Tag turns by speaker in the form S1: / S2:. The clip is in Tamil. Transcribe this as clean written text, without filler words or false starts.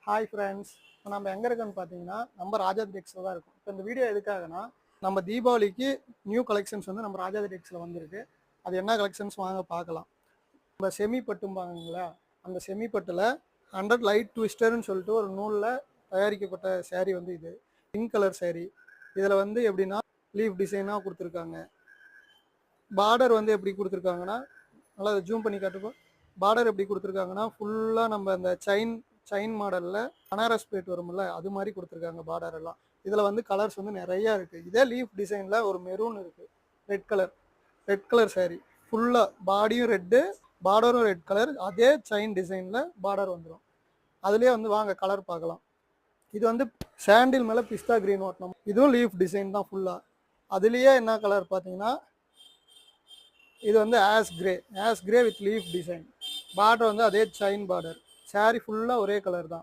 S1: Hi friends. இப்போ நம்ம எங்கே இருக்கோன்னு பார்த்தீங்கன்னா நம்ம ராஜாதி டெக்ஸில் தான் இருக்கும். இப்போ இந்த வீடியோ எதுக்காகனா நம்ம தீபாவளிக்கு நியூ கலெக்ஷன்ஸ் வந்து நம்ம ராஜாதி டெக்ஸில் வந்திருக்கு. அது என்ன கலெக்ஷன்ஸ் வாங்க பார்க்கலாம். நம்ம செமி பட்டும்பாங்களா, அந்த செமி பட்டில் 100 லைட் ட்விஸ்டர்னு சொல்லிட்டு ஒரு நூலில் தயாரிக்கப்பட்ட சேரீ வந்து இது பிங்க் கலர் சேரீ. இதில் வந்து எப்படின்னா லீஃப் டிசைனாக கொடுத்துருக்காங்க. பார்டர் வந்து எப்படி கொடுத்துருக்காங்கன்னா, நல்லா ஜூம் பண்ணி காட்டுப்போம். பார்டர் எப்படி கொடுத்துருக்காங்கன்னா ஃபுல்லாக நம்ம அந்த செயின் மாடலில் பனாரஸ் பிளேட் வரும்ல, அது மாதிரி கொடுத்துருக்காங்க பார்டர் எல்லாம். இதில் வந்து கலர்ஸ் வந்து நிறையா இருக்குது. இதே லீஃப் டிசைனில் ஒரு மெரூன் இருக்குது, ரெட் கலர் சாரீ. ஃபுல்லாக பாடியும் ரெட்டு, பார்டரும் ரெட் கலர். அதே செயின் டிசைனில் பார்டர் வந்துடும். அதுலேயே வந்து வாங்க கலர் பார்க்கலாம். இது வந்து சாண்டில் மேலே பிஸ்தா கிரீன் ஓட்டணும். இதுவும் லீஃப் டிசைன் தான் ஃபுல்லாக. அதுலேயே என்ன கலர் பார்த்தீங்கன்னா, இது வந்து as grey with leaf design. Border வந்து அதே செயின் பார்டர். சாரீ ஃபுல்லாக ஒரே கலர் தான்.